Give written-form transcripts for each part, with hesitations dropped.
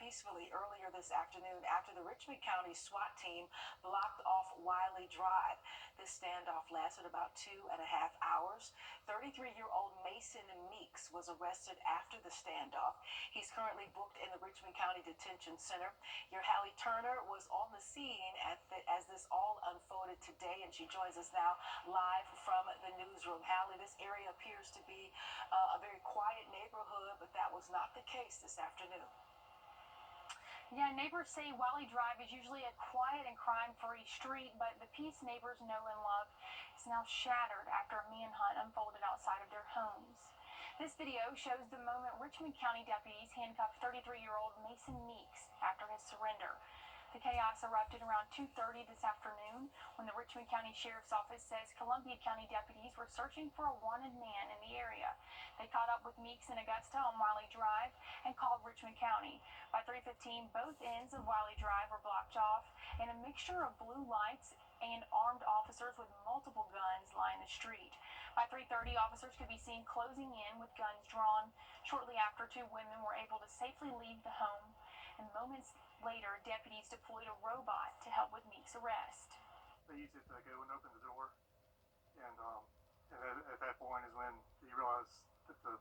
peacefully earlier this afternoon after the Richmond County SWAT team blocked off Wiley Drive. This standoff lasted about 2.5 hours. 33-year-old Mason Meeks was arrested after the standoff. He's currently booked in the Richmond County Detention Center. Your Hallie Turner was on the scene as this all unfolded today, and she joins us now live from the newsroom. Hallie, this area appears to be a very quiet neighborhood, but that was not the case this afternoon. Yeah, neighbors say Wiley Drive is usually a quiet and crime-free street, but the peace neighbors know and love is now shattered after a manhunt unfolded outside of their homes. This video shows the moment Richmond County deputies handcuffed 33-year-old Mason Meeks after his surrender. The chaos erupted around 2:30 this afternoon when the Richmond County Sheriff's Office says Columbia County deputies were searching for a wanted man in the area. They caught up with Meeks in Augusta on Wiley Drive and called Richmond County. By 3:15, both ends of Wiley Drive were blocked off, and a mixture of blue lights and armed officers with multiple guns lined the street. By 3:30, officers could be seen closing in with guns drawn. Shortly after, 2 women were able to safely leave the home, and moments later, deputies deployed a robot to help with Meeks' arrest. They used it to go and open the door, and at that point is when he realized that the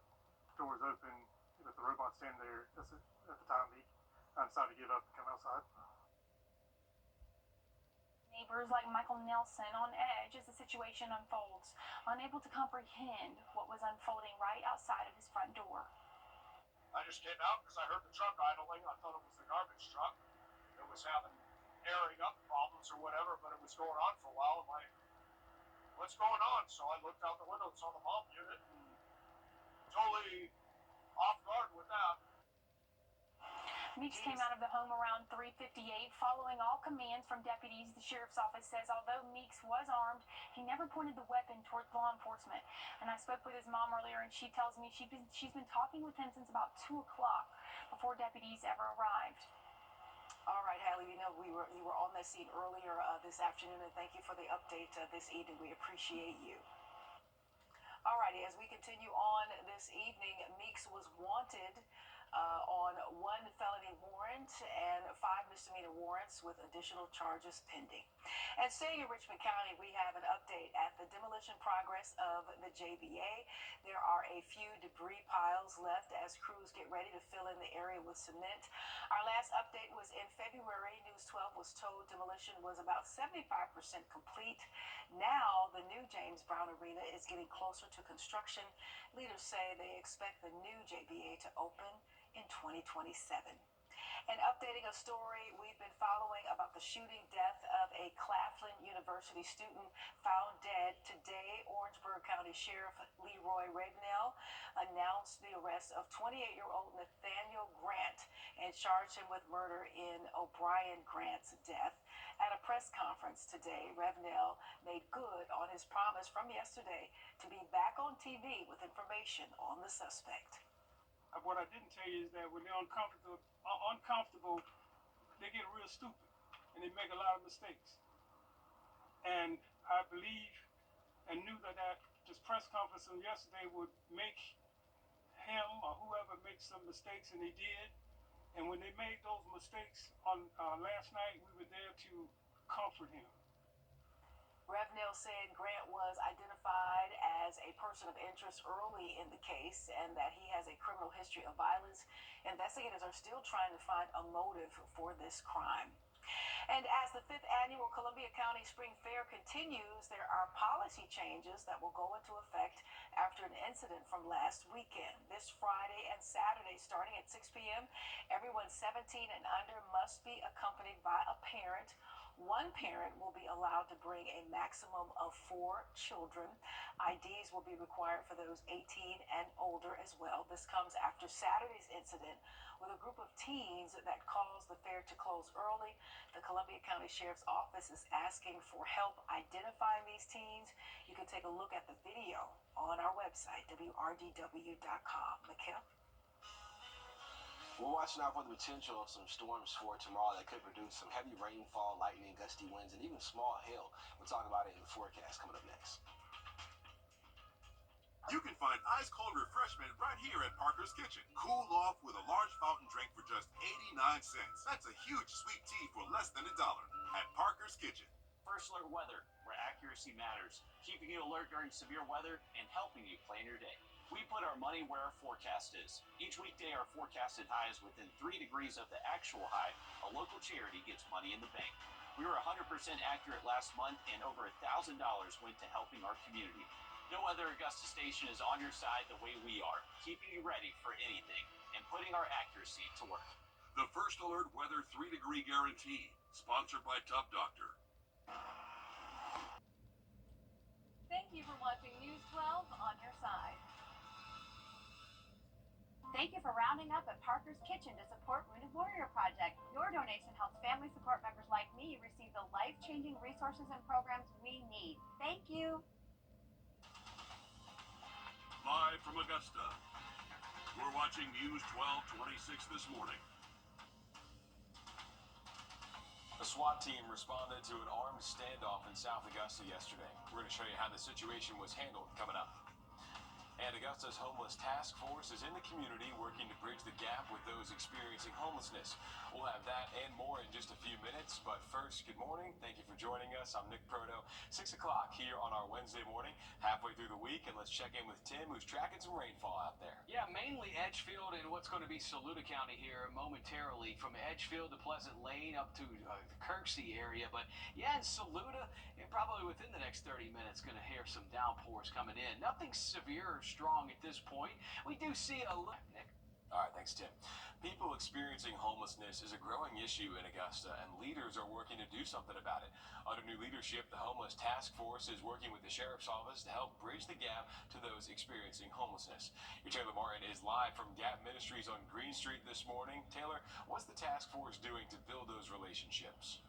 door was open, that the robot's standing there. At the time he decided to give up and come outside. Neighbors like Michael Nelson on edge as the situation unfolds, unable to comprehend what was unfolding right outside of his front door. I just came out because I heard the truck idling. I thought it was the garbage truck. It was having airing up problems or whatever, but it was going on for a while. I'm like, what's going on? So I looked out the window and saw the mom unit and totally off guard with that. Meeks came out of the home around 3:58, following all commands from deputies. The sheriff's office says although Meeks was armed, he never pointed the weapon towards law enforcement. And I spoke with his mom earlier, and she tells me she's been talking with him since about 2 o'clock before deputies ever arrived. All right, Hallie, you were on that scene earlier this afternoon, and thank you for the update this evening. We appreciate you. All righty, as we continue on this evening, Meeks was wanted on 1 felony warrant and 5 misdemeanor warrants with additional charges pending. And staying in Richmond County, we have an update at the demolition progress of the JBA. There are a few debris piles left as crews get ready to fill in the area with cement. Our last update was in February. News 12 was told demolition was about 75% complete. Now, the new James Brown Arena is getting closer to construction. Leaders say they expect the new JBA to open in 2027. And updating a story we've been following about the shooting death of a Claflin University student found dead today, Orangeburg County Sheriff Leroy Wrdw announced the arrest of 28-year-old Nathaniel Grant and charged him with murder in O'Brien Grant's death. At a press conference today, Wrdw made good on his promise from yesterday to be back on TV with information on the suspect. What I didn't tell you is that when they're uncomfortable, they get real stupid and they make a lot of mistakes. And I believe and knew that this press conference from yesterday would make him or whoever make some mistakes, and he did. And when they made those mistakes on last night, we were there to comfort him. Wrdw said Grant was identified as a person of interest early in the case and that he has a criminal history of violence. Investigators are still trying to find a motive for this crime. And as the 5th annual Columbia County Spring Fair continues, there are policy changes that will go into effect after an incident from last weekend. This Friday and Saturday, starting at 6 p.m., everyone 17 and under must be accompanied by a parent. One parent will be allowed to bring a maximum of 4 children. IDs will be required for those 18 and older as well. This comes after Saturday's incident with a group of teens that caused the fair to close early. The Columbia County Sheriff's Office is asking for help identifying these teens. You can take a look at the video on our website, wrdw.com. Mikhail? We're watching out for the potential of some storms for tomorrow that could produce some heavy rainfall, lightning, gusty winds, and even small hail. We'll talk about it in the forecast coming up next. You can find ice-cold refreshment right here at Parker's Kitchen. Cool off with a large fountain drink for just 89 cents. That's a huge sweet tea for less than $1 at Parker's Kitchen. First Alert Weather, where accuracy matters, keeping you alert during severe weather and helping you plan your day. We put our money where our forecast is. Each weekday, our forecasted high is within 3 degrees of the actual high. A local charity gets money in the bank. We were 100% accurate last month, and over $1,000 went to helping our community. No other Augusta station is on your side the way we are, keeping you ready for anything and putting our accuracy to work. The First Alert Weather 3-degree guarantee, sponsored by Tub Doctor. Thank you for watching News 12 on your side. Thank you for rounding up at Parker's Kitchen to support Wounded Warrior Project. Your donation helps family support members like me receive the life-changing resources and programs we need. Thank you. Live from Augusta, we're watching News 1226 this morning. A SWAT team responded to an armed standoff in South Augusta yesterday. We're going to show you how the situation was handled coming up. And Augusta's Homeless Task Force is in the community working to bridge the gap with those experiencing homelessness. We'll have that and more in just a few minutes. But first, good morning. Thank you for joining us. I'm Nick Proto. 6 o'clock here on our Wednesday morning, halfway through the week. And let's check in with Tim, who's tracking some rainfall out there. Yeah, mainly Edgefield and what's going to be Saluda County here momentarily. From Edgefield to Pleasant Lane up to the Kirksey area. But yeah, in Saluda, and probably within the next 30 minutes, going to hear some downpours coming in. Nothing severe or strong at this point. We do see a Nick. All right, thanks, Tim. People experiencing homelessness is a growing issue in Augusta, and leaders are working to do something about it. Under new leadership, the Homeless Task Force is working with the Sheriff's Office to help bridge the gap to those experiencing homelessness. Your Taylor Martin is live from Gap Ministries on Green Street this morning. Taylor, what's the task force doing to build those relationships?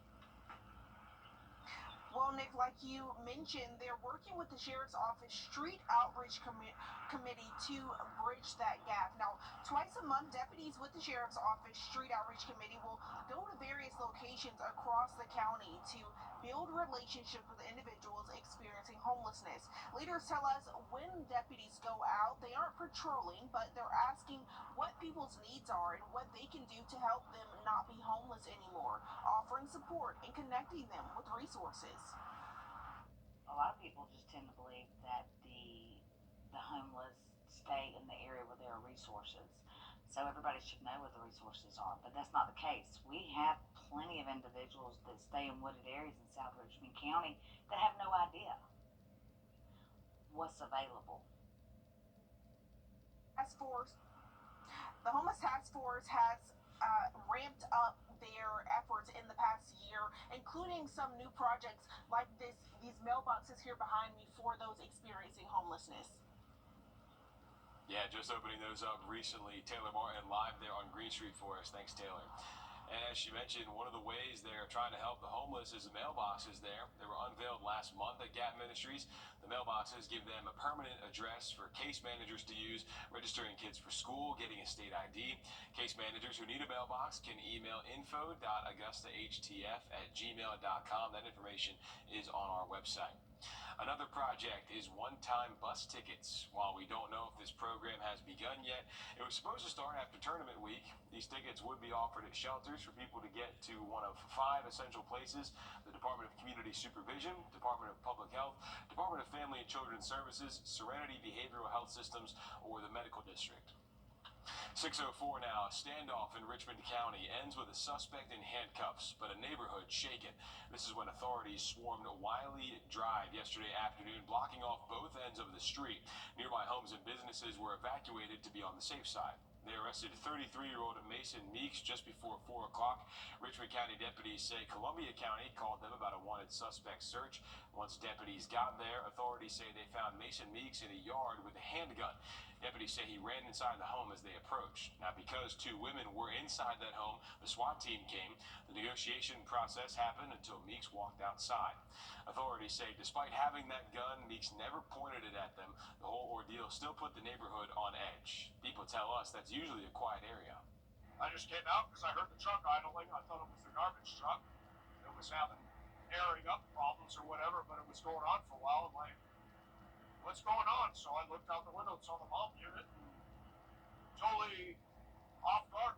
Well, Nick, like you mentioned, they're working with the Sheriff's Office Street Outreach Committee to bridge that gap. Now, twice a month, deputies with the Sheriff's Office Street Outreach Committee will go to various locations across the county to build relationships with individuals experiencing homelessness. Leaders tell us when deputies go out, they aren't patrolling, but they're asking what people's needs are and what they can do to help them not be homeless anymore, offering support and connecting them with resources. A lot of people just tend to believe that the homeless stay in the area where there are resources. So everybody should know what the resources are, but that's not the case. We have plenty of individuals that stay in wooded areas in South Richmond County that have no idea what's available. The Homeless Task Force has ramped up their efforts in the past year, including some new projects like these mailboxes here behind me for those experiencing homelessness. Yeah, just opening those up recently. Taylor Martin live there on Green Street for us. Thanks, Taylor. And as she mentioned, one of the ways they're trying to help the homeless is the mailboxes there. They were unveiled last month at Gap Ministries. The mailboxes give them a permanent address for case managers to use, registering kids for school, getting a state ID. Case managers who need a mailbox can email info.augustahtf@gmail.com. That information is on our website. Another project is one-time bus tickets. While we don't know if this program has begun yet, it was supposed to start after tournament week. These tickets would be offered at shelters for people to get to one of 5 essential places: the Department of Community Supervision, Department of Public Health, Department of Family and Children's Services, Serenity Behavioral Health Systems, or the Medical District. 6:04 now. A standoff in Richmond County ends with a suspect in handcuffs, but a neighborhood shaken. This is when authorities swarmed Wiley Drive yesterday afternoon, blocking off both ends of the street. Nearby homes and businesses were evacuated to be on the safe side. They arrested 33-year-old Mason Meeks just before 4 o'clock. Richmond County deputies say Columbia County called them about a wanted suspect search. Once deputies got there, authorities say they found Mason Meeks in a yard with a handgun. Deputies say he ran inside the home as they approached. Now, because 2 women were inside that home, the SWAT team came. The negotiation process happened until Meeks walked outside. Authorities say despite having that gun, Meeks never pointed it at them. The whole ordeal still put the neighborhood on edge. People tell us that's usually a quiet area. I just came out because I heard the truck idling. I thought it was the garbage truck. It was having airing up problems or whatever, but it was going on for a while. I'm like, what's going on? So I looked out the window and saw the mom unit and totally off guard.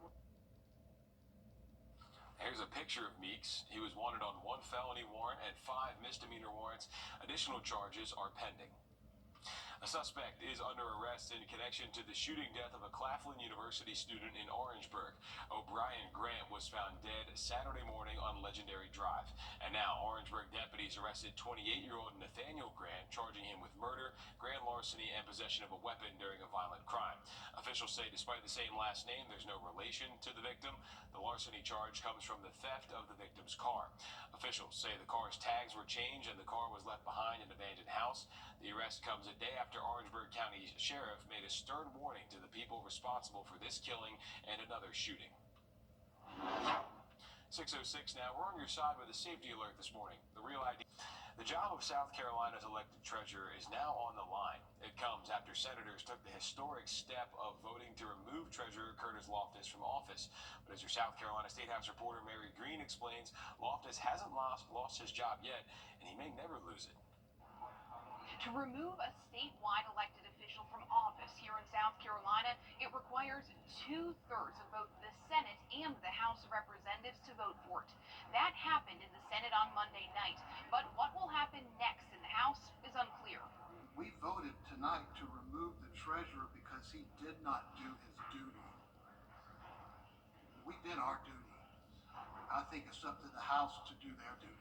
picture of Meeks. He was wanted on 1 felony warrant and 5 misdemeanor warrants. Additional charges are pending. A suspect is under arrest in connection to the shooting death of a Claflin University student in Orangeburg. O'Brien Grant was found dead Saturday morning on Legendary Drive. And now Orangeburg deputies arrested 28-year-old Nathaniel Grant, charging him with murder, grand larceny, and possession of a weapon during a violent crime. Officials say despite the same last name, there's no relation to the victim. The larceny charge comes from the theft of the victim's car. Officials say the car's tags were changed and the car was left behind in an abandoned house. The arrest comes a day after Orangeburg County Sheriff made a stern warning to the people responsible for this killing and another shooting. 6:06 now. We're on your side with a safety alert this morning. The Real ID. The job of South Carolina's elected treasurer is now on the line. It comes after senators took the historic step of voting to remove Treasurer Curtis Loftus from office. But as your South Carolina State House reporter Mary Green explains, Loftus hasn't lost his job yet, and he may never lose it. To remove a statewide elected official from office here in South Carolina, it requires 2/3 of both the Senate and the House of Representatives to vote for it. That happened in the Senate on Monday night, but what will happen next in the House is unclear. We voted tonight to remove the treasurer because he did not do his duty. We did our duty. I think it's up to the House to do their duty.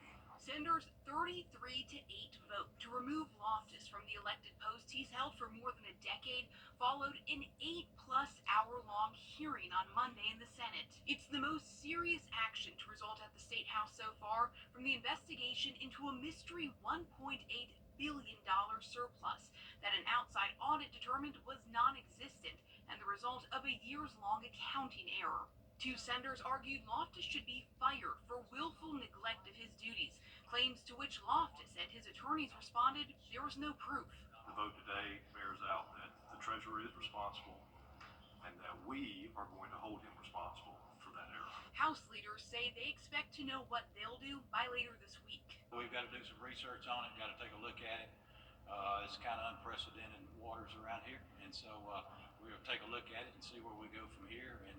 Senators 33-8 vote to remove Loftus from the elected post he's held for more than a decade, followed an 8+ hour-long hearing on Monday in the Senate. It's the most serious action to result at the State House so far from the investigation into a mystery $1.8 billion surplus that an outside audit determined was non-existent and the result of a years-long accounting error. 2 senators argued Loftus should be fired for willful neglect of his duties, claims to which Loftus and his attorneys responded there was no proof. The vote today bears out that the treasurer is responsible and that we are going to hold him responsible for that error. House leaders say they expect to know what they'll do by later this week. We've got to do some research on it, got to take a look at it. It's kind of unprecedented waters around here, and so we're going to take a look at it and see where we go from here and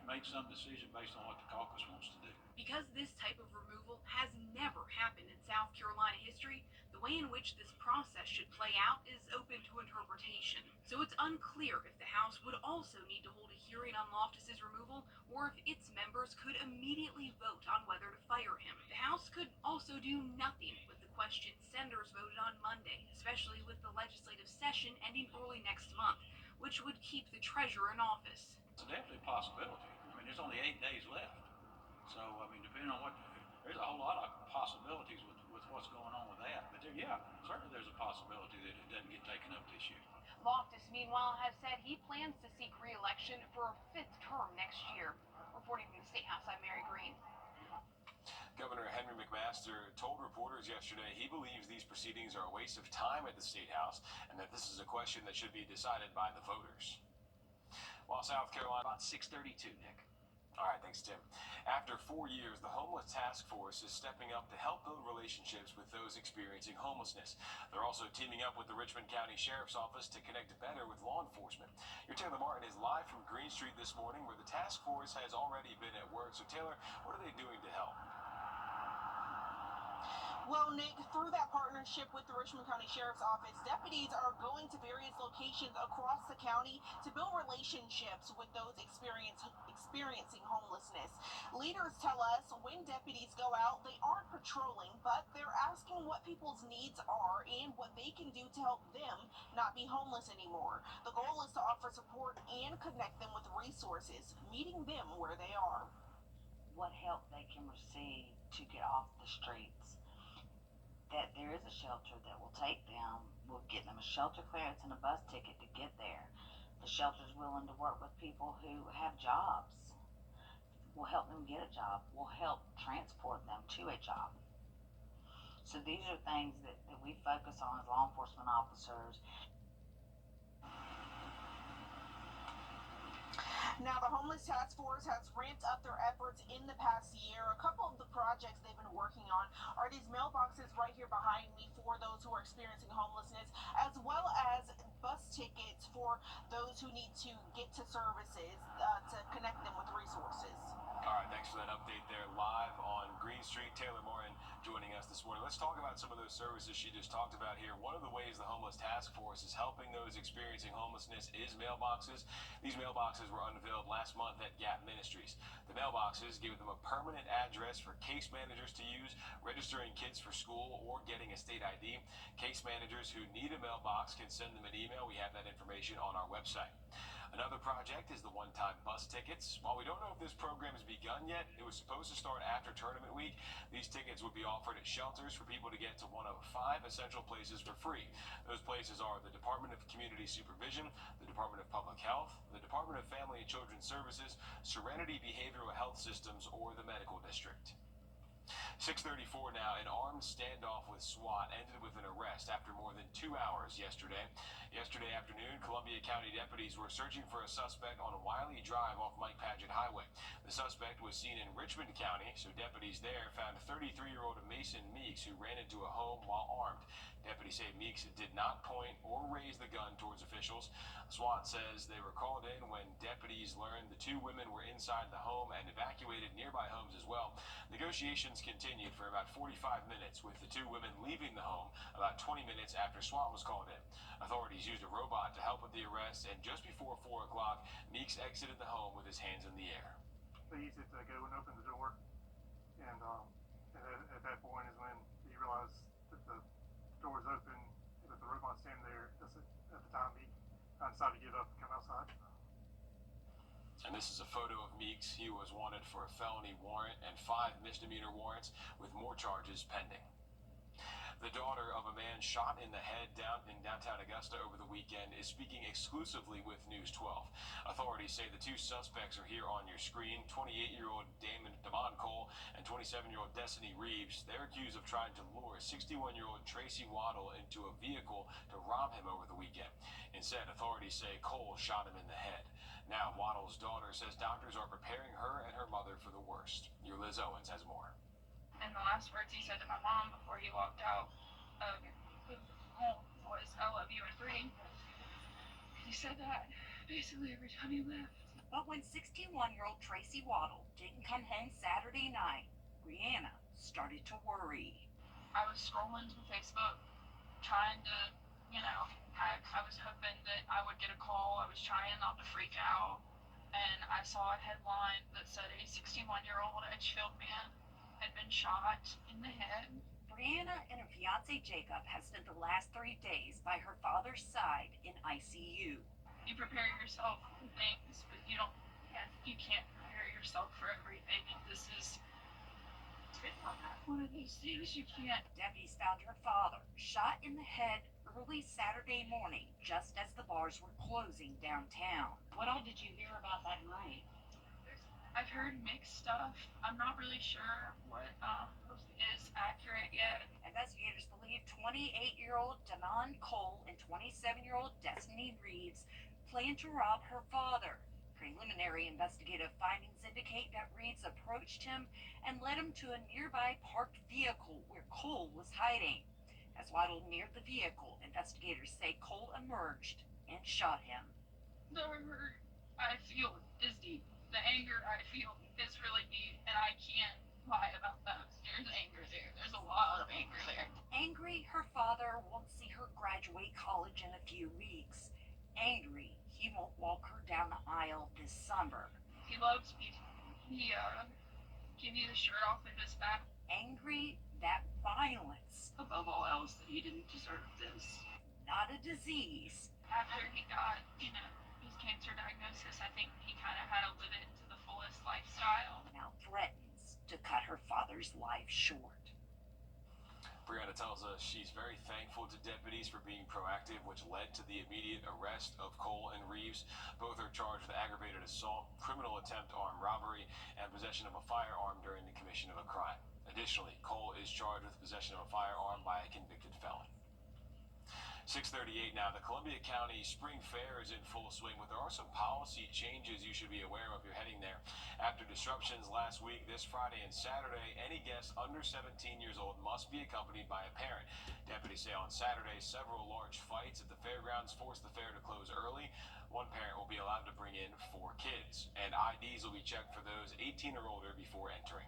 make some decision based on what the caucus wants to do. Because this type of removal has never happened in South Carolina history, the way in which this process should play out is open to interpretation. So it's unclear if the House would also need to hold a hearing on Loftus's removal, or if its members could immediately vote on whether to fire him. The House could also do nothing with the question senators voted on Monday, especially with the legislative session ending early next month, which would keep the treasurer in office. It's definitely a possibility. I mean, there's only 8 days left. So, I mean, depending on there's a whole lot of possibilities with what's going on with that. But certainly there's a possibility that it doesn't get taken up this year. Loftus, meanwhile, has said he plans to seek re-election for a 5th term next year. Reporting from the State House, I'm Mary Green. Governor Henry McMaster told reporters yesterday he believes these proceedings are a waste of time at the State House and that this is a question that should be decided by the voters. While South Carolina... About 6:32, Nick. All right, thanks, Tim. After 4 years, the Homeless Task Force is stepping up to help build relationships with those experiencing homelessness. They're also teaming up with the Richmond County Sheriff's Office to connect better with law enforcement. Your Taylor Martin is live from Green Street this morning, where the task force has already been at work. So, Taylor, what are they doing to help? Well, Nick, through that partnership with the Richmond County Sheriff's Office, deputies are going to various locations across the county to build relationships with those experiencing homelessness. Leaders tell us when deputies go out, they aren't patrolling, but they're asking what people's needs are and what they can do to help them not be homeless anymore. The goal is to offer support and connect them with resources, meeting them where they are. What help they can receive to get off the streets. That there is a shelter that will take them, will get them a shelter clearance and a bus ticket to get there. The shelter's willing to work with people who have jobs. We'll help them get a job. We'll help transport them to a job. So these are things that we focus on as law enforcement officers. Now, the Homeless Task Force has ramped up their efforts in the past year. A couple of the projects they've been working on are these mailboxes right here behind me for those who are experiencing homelessness, as well as bus tickets for those who need to get to services to connect them with resources. All right, Thanks for that update there live on Green Street. Taylor Martin joining us this morning. Let's talk about some of those services she just talked about here. One of the ways the Homeless Task Force is helping those experiencing homelessness is mailboxes. These mailboxes were unveiled last month at Gap Ministries. The mailboxes give them a permanent address for case managers to use, registering kids for school, or getting a state ID. Case managers who need a mailbox can send them an email. We have that information on our website. Another project is the one-time bus tickets. While we don't know if this program has begun yet, it was supposed to start after tournament week. These tickets would be offered at shelters for people to get to one of 5 essential places for free. Those places are the Department of Community Supervision, the Department of Public Health, the Department of Family and Children's Services, Serenity Behavioral Health Systems, or the Medical District. 6:34 now. An armed standoff with SWAT ended with an arrest after more than 2 hours yesterday. Yesterday afternoon, Columbia County deputies were searching for a suspect on Wiley Drive off Mike Paget Highway. The suspect was seen in Richmond County, so deputies there found 33-year-old Mason Meeks, who ran into a home while armed. Deputies say Meeks did not point or raise the gun towards officials. SWAT says they were called in when deputies learned the 2 women were inside the home and evacuated nearby homes as well. Negotiations continued for about 45 minutes, with the 2 women leaving the home about 20 minutes after SWAT was called in. Authorities used a robot to help with the arrest, and just before 4 o'clock, Meeks exited the home with his hands in the air. They used it to go and open the door, and at that point is when he realized that the door was open, and that the robot standing there. At the time, he decided to give up and come outside. And this is a photo of Meeks. He was wanted for a felony warrant and 5 misdemeanor warrants, with more charges pending. The daughter of a man shot in the head in downtown Augusta over the weekend is speaking exclusively with News 12. Authorities say the 2 suspects are here on your screen, 28-year-old Damon Cole and 27-year-old Destiny Reeves. They're accused of trying to lure 61-year-old Tracy Waddle into a vehicle to rob him over the weekend. Instead, authorities say Cole shot him in the head. Now, Waddle's daughter says doctors are preparing her and her mother for the worst. Your Liz Owens has more. And the last words he said to my mom before he walked out of home was, "I love you," and "Bree." He said that basically every time he left. But when 61-year-old Tracy Waddle didn't come home Saturday night, Brianna started to worry. I was scrolling through Facebook, trying to, I was hoping that I would get a call. I was trying not to freak out. And I saw a headline that said a 61-year-old Edgefield man had been shot in the head. Brianna and her fiance Jacob have spent the last 3 days by her father's side in ICU. You prepare yourself for things, but you can't prepare yourself for everything. And this is one of those things you can't. Deputies found her father shot in the head early Saturday morning, just as the bars were closing downtown. What all did you hear about that night? I've heard mixed stuff. I'm not really sure what is accurate yet. Investigators believe 28-year-old Damon Cole and 27-year-old Destiny Reeves plan to rob her father. Preliminary investigative findings indicate that Reeves approached him and led him to a nearby parked vehicle where Cole was hiding. As Waddle neared the vehicle, investigators say Cole emerged and shot him. The hurt I feel is deep. The anger I feel is really deep, and I can't lie about that. There's anger there. There's a lot of anger there. Angry her father won't see her graduate college in a few weeks. Angry he won't walk her down the aisle this summer. He loves me. He give you the shirt off of his back. Angry that violence, Above all else, that he didn't deserve this. not a disease, After he got, his cancer diagnosis, I think he kind of had to live it to the fullest lifestyle. now threatens to cut her father's life short. Brianna tells us she's very thankful to deputies for being proactive, which led to the immediate arrest of Cole and Reeves. Both are charged with aggravated assault, criminal attempt armed robbery, and possession of a firearm during the commission of a crime. Additionally, Cole is charged with possession of a firearm by a convicted felon. 6:38 now. The Columbia County Spring Fair is in full swing, but there are some policy changes you should be aware of if you're heading there. After disruptions last week, this Friday and Saturday, any guest under 17 years old must be accompanied by a parent. Deputies say on Saturday, several large fights at the fairgrounds forced the fair to close early. One parent will be allowed to bring in 4 kids. And and IDs will be checked for those 18 or older before entering.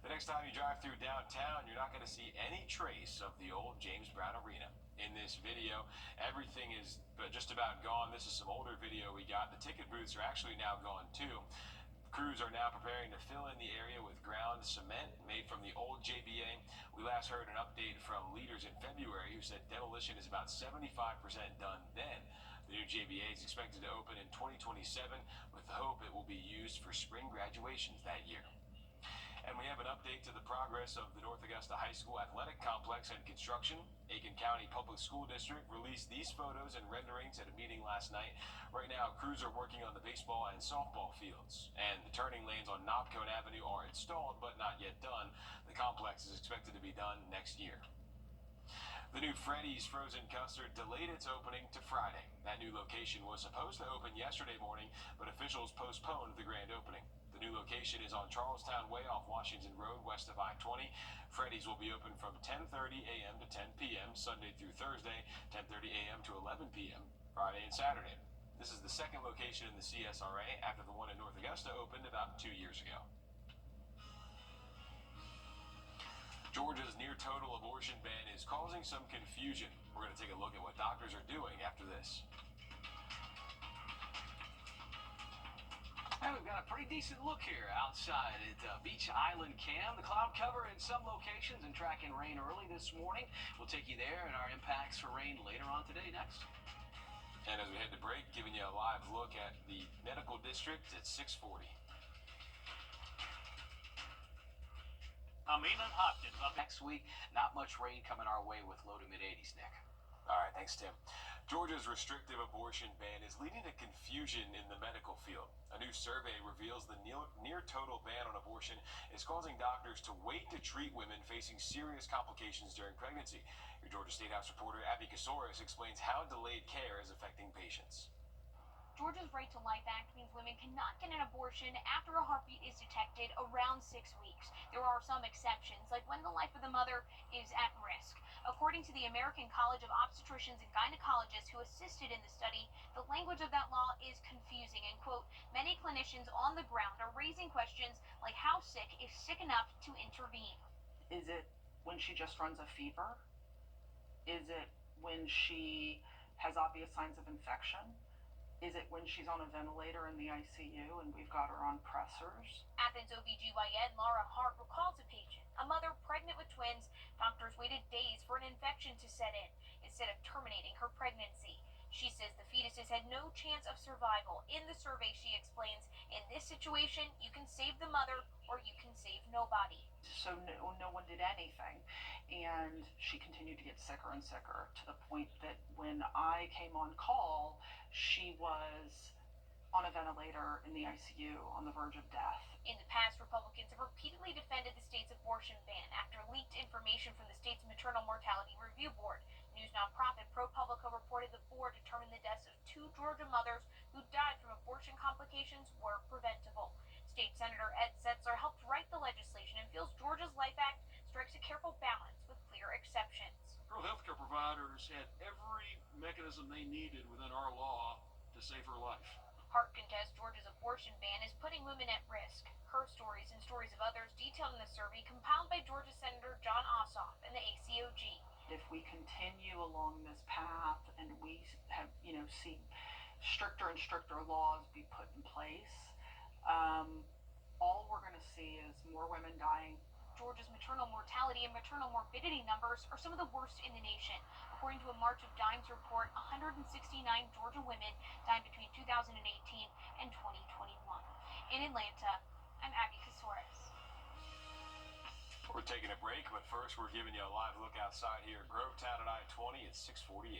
The next time you drive through downtown, you're not going to see any trace of the old James Brown Arena. In this video, everything is just about gone. This is some older video we got. The ticket booths are actually now gone too. Crews are now preparing to fill in the area with ground cement made from the old JBA. We last heard an update from leaders in February who said demolition is about 75% done then. The new JBA is expected to open in 2027 with the hope it will be used for spring graduations that year. And we have an update to the progress of the North Augusta High School athletic complex and construction. Aiken County Public School District released these photos and renderings at a meeting last night. Right now, crews are working on the baseball and softball fields, and the turning lanes on Knobcone Avenue are installed but not yet done. The complex is expected to be done next year. The new Freddy's Frozen Custard delayed its opening to Friday. That new location was supposed to open yesterday morning, but officials postponed the grand opening. The new location is on Charlestown Way off Washington Road west of I-20. Freddy's will be open from 10:30 a.m. to 10 p.m. Sunday through Thursday, 10:30 a.m. to 11 p.m. Friday and Saturday. This is the second location in the CSRA after the one in North Augusta opened about 2 years ago. Georgia's near-total abortion ban is causing some confusion. We're going to take a look at what doctors are doing after this. And we've got a pretty decent look here outside at Beach Island Cam. The cloud cover in some locations and tracking rain early this morning. We'll take you there and our impacts for rain later on today next. And as we head to break, giving you a live look at the medical district at 640. Amina Hopkins up next week. Not much rain coming our way with low to mid 80s, Nick. All right, thanks, Tim. Georgia's restrictive abortion ban is leading to confusion in the medical field. A new survey reveals the near-total ban on abortion is causing doctors to wait to treat women facing serious complications during pregnancy. Your Georgia State House reporter Abby Kasoris explains how delayed care is affecting patients. Georgia's Right to Life Act means women cannot get an abortion after a heartbeat is detected around 6 weeks. There are some exceptions, like when the life of the mother is at risk. According to the American College of Obstetricians and Gynecologists who assisted in the study, the language of that law is confusing and, quote, many clinicians on the ground are raising questions like how sick is sick enough to intervene. Is it when she just runs a fever? Is it when she has obvious signs of infection? Is it when she's on a ventilator in the ICU and we've got her on pressors? Athens OBGYN Laura Hart recalls a patient, a mother pregnant with twins. Doctors waited days for an infection to set in instead of terminating her pregnancy. She says the fetuses had no chance of survival. In the survey, she explains, in this situation, you can save the mother or you can save nobody. So no one did anything. And she continued to get sicker and sicker to the point that when I came on call, she was on a ventilator in the ICU on the verge of death. In the past, Republicans have repeatedly defended the state's abortion ban after leaked information from the state's Maternal Mortality Review Board. News nonprofit ProPublica reported the board determined the deaths of 2 Georgia mothers who died from abortion complications were preventable. State Senator Ed Setzer helped write the legislation and feels Georgia's Life Act strikes a careful balance with clear exceptions. Rural healthcare providers had every mechanism they needed within our law to save her life. Hart contests Georgia's abortion ban is putting women at risk. Her stories and stories of others detailed in the survey compiled by Georgia Senator John Ossoff and the ACOG. If we continue along this path and we have, see stricter and stricter laws be put in place, all we're going to see is more women dying. Georgia's maternal mortality and maternal morbidity numbers are some of the worst in the nation. According to a March of Dimes report, 169 Georgia women died between 2018 and 2021. In Atlanta, I'm Abby Kasoris. We're taking a break, but first we're giving you a live look outside here at Grovetown at I-20 at 648.